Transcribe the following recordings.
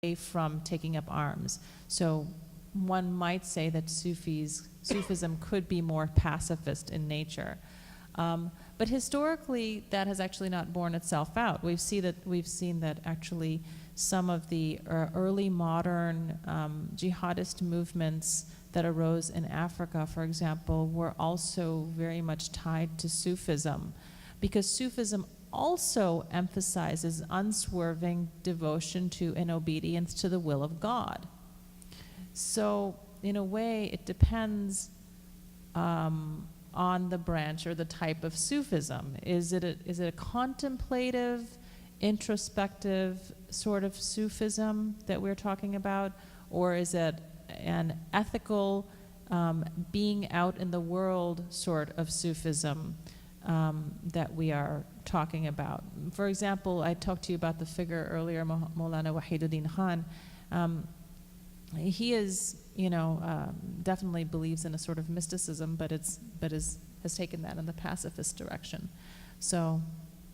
away from taking up arms. So one might say that Sufism could be more pacifist in nature. But historically, that has actually not borne itself out. We've seen that actually some of the early modern jihadist movements that arose in Africa, for example, were also very much tied to Sufism, because Sufism also emphasizes unswerving devotion to and obedience to the will of God. So in a way, it depends on the branch or the type of Sufism. Is it a contemplative, introspective sort of Sufism that we're talking about, or is it an ethical, being out in the world sort of Sufism that we are talking about? For example, I talked to you about the figure earlier, Maulana Wahiduddin Khan. He is, definitely believes in a sort of mysticism, but has taken that in the pacifist direction. So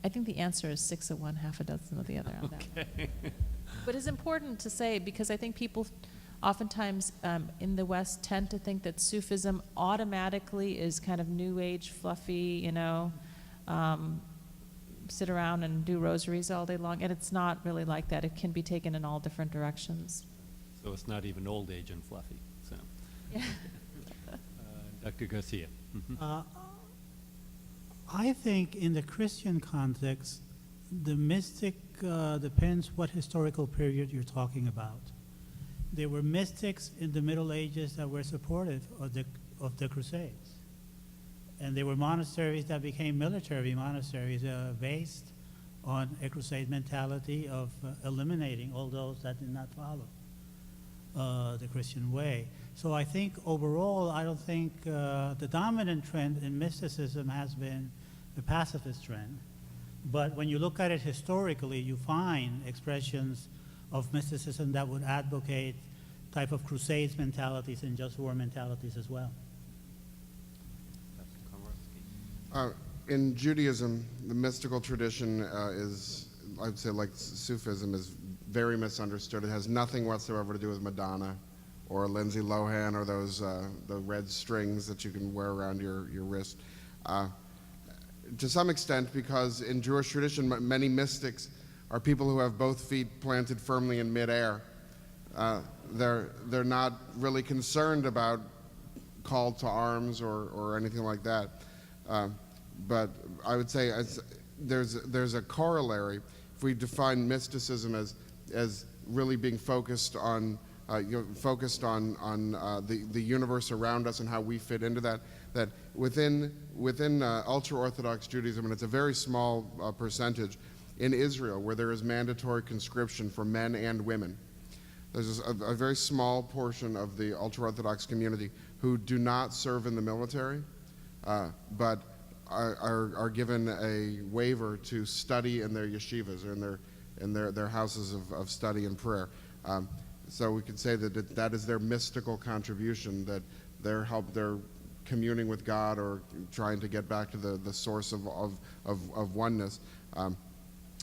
I think the answer is 6 of one, half a dozen of the other on that one. But it's important to say, because I think people oftentimes in the West tend to think that Sufism automatically is kind of new age, fluffy, sit around and do rosaries all day long, and it's not really like that. It can be taken in all different directions. So it's not even old age and fluffy. So, Yeah. Dr. Garcia. I think in the Christian context, the mystic depends what historical period you're talking about. There were mystics in the Middle Ages that were supportive of the Crusades. And there were monasteries that became military monasteries based on a crusade mentality of eliminating all those that did not follow the Christian way. So I think overall, I don't think the dominant trend in mysticism has been the pacifist trend. But when you look at it historically, you find expressions of mysticism that would advocate type of crusades mentalities and just war mentalities as well. In Judaism, the mystical tradition is, I'd say, like Sufism, is very misunderstood. It has nothing whatsoever to do with Madonna or Lindsay Lohan or those the red strings that you can wear around your wrist. To some extent, because in Jewish tradition, many mystics are people who have both feet planted firmly in midair. They're not really concerned about call to arms or anything like that. But I would say there's a corollary. If we define mysticism as really being focused on the universe around us and how we fit into that within ultra-Orthodox Judaism, and it's a very small percentage, in Israel, where there is mandatory conscription for men and women, there's a very small portion of the ultra-Orthodox community who do not serve in the military, but are given a waiver to study in their yeshivas or in their houses of study and prayer. So we could say that is their mystical contribution, that they're communing with God or trying to get back to the source of oneness.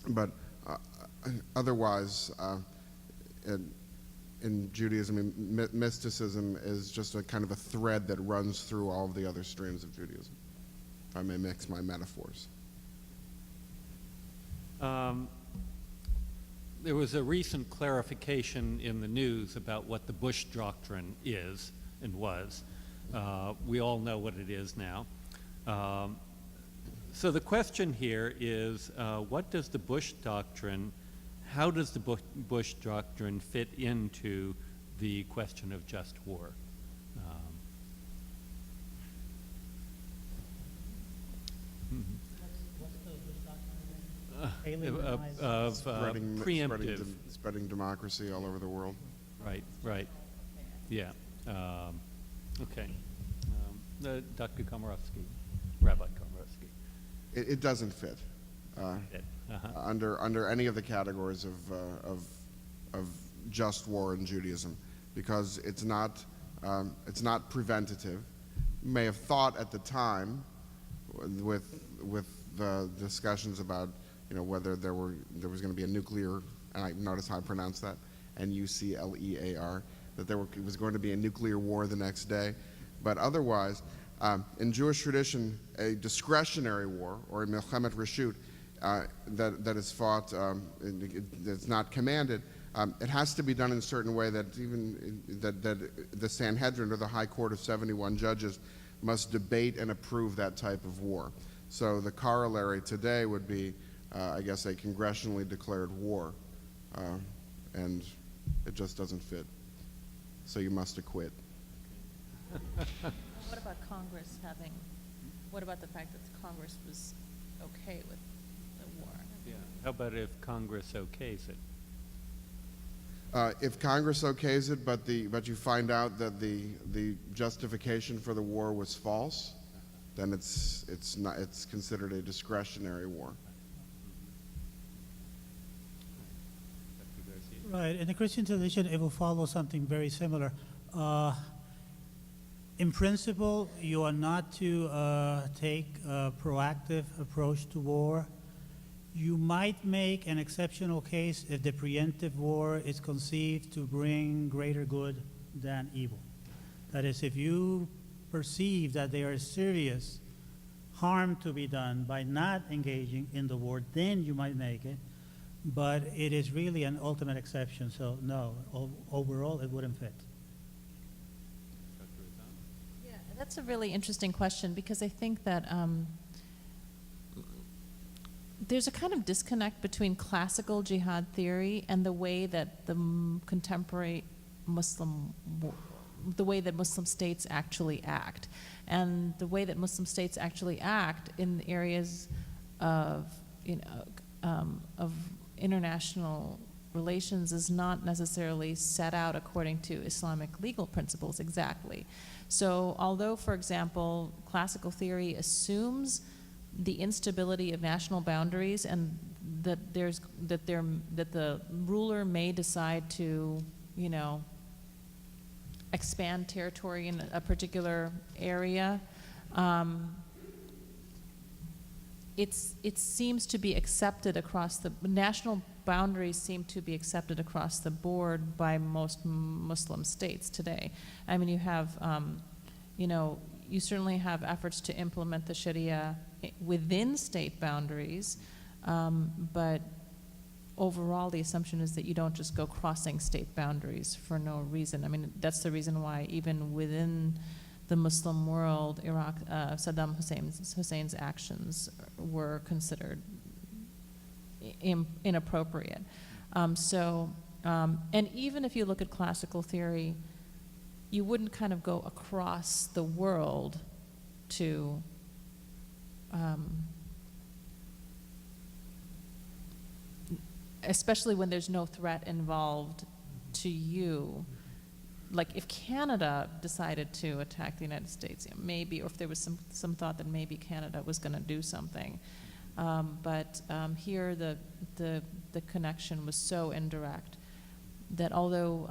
But otherwise, in Judaism, mysticism is just a kind of a thread that runs through all of the other streams of Judaism, if I may mix my metaphors. There was a recent clarification in the news about what the Bush Doctrine is and was. We all know what it is now. So the question here is, what does the Bush Doctrine, how does the Bush Doctrine fit into the question of just war? Preemptive. Spreading democracy all over the world. Right. Yeah. Okay. Dr. Komorowski, Rabbi Komorowski. It doesn't fit under any of the categories of just war in Judaism, because it's not preventative. You may have thought at the time, with the discussions about whether there was going to be a nuclear, and I notice how I pronounce that, and UCLEAR, that it was going to be a nuclear war the next day. But otherwise, in Jewish tradition, a discretionary war, or a milchemet reshut, that is fought, that's not commanded, it has to be done in a certain way that that the Sanhedrin, or the High Court of 71 judges, must debate and approve that type of war. So the corollary today would be, I guess, a congressionally declared war, and it just doesn't fit. So you must acquit. What about Congress having, what about the fact that Congress was okay with the war? Yeah. How about if Congress okays it? If Congress okays it, but you find out that the justification for the war was false, then it's considered a discretionary war. Right. In the Christian tradition, it will follow something very similar. In principle, you are not to take a proactive approach to war. You might make an exceptional case if the preemptive war is conceived to bring greater good than evil. That is, if you perceive that there is serious harm to be done by not engaging in the war, then you might make it. But it is really an ultimate exception, so no, overall it wouldn't fit. Yeah, that's a really interesting question, because I think that there's a kind of disconnect between classical jihad theory and the way that the contemporary the way that Muslim states actually act. And the way that Muslim states actually act in areas of, of international relations is not necessarily set out according to Islamic legal principles exactly. So although, for example, classical theory assumes the instability of national boundaries and that the ruler may decide to, expand territory in a particular area, it seems to be accepted across the national boundaries seem to be accepted across the board by most Muslim states today. I mean, you have, you certainly have efforts to implement the Sharia within state boundaries, but overall the assumption is that you don't just go crossing state boundaries for no reason. I mean, that's the reason why even within the Muslim world, Iraq, Saddam Hussein's actions were considered inappropriate. And even if you look at classical theory, you wouldn't kind of go across the world to especially when there's no threat involved to you. Like if Canada decided to attack the United States, maybe, or if there was some thought that maybe Canada was going to do something. But here the connection was so indirect that although,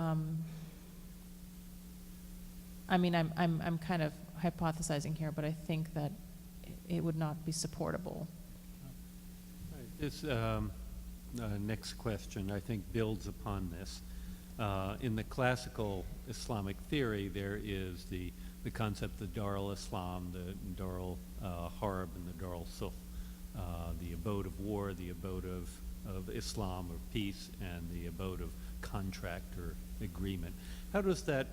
I mean, I'm kind of hypothesizing here, but I think that it would not be supportable. This next question, I think, builds upon this. In the classical Islamic theory, there is the concept of Dar al-Islam, the Dar al-Harb, and the Dar al-Suf, the abode of war, the abode of Islam or peace, and the abode of contract or agreement. How does that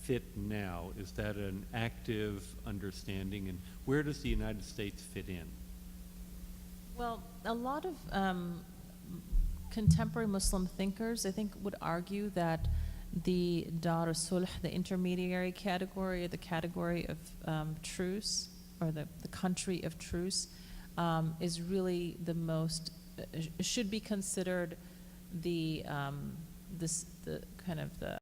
fit now? Is that an active understanding, and where does the United States fit in? Well, a lot of contemporary Muslim thinkers, I think, would argue that the Dar al-Sulh, the intermediary category, the category of truce, or the country of truce, is really the most, should be considered the kind of the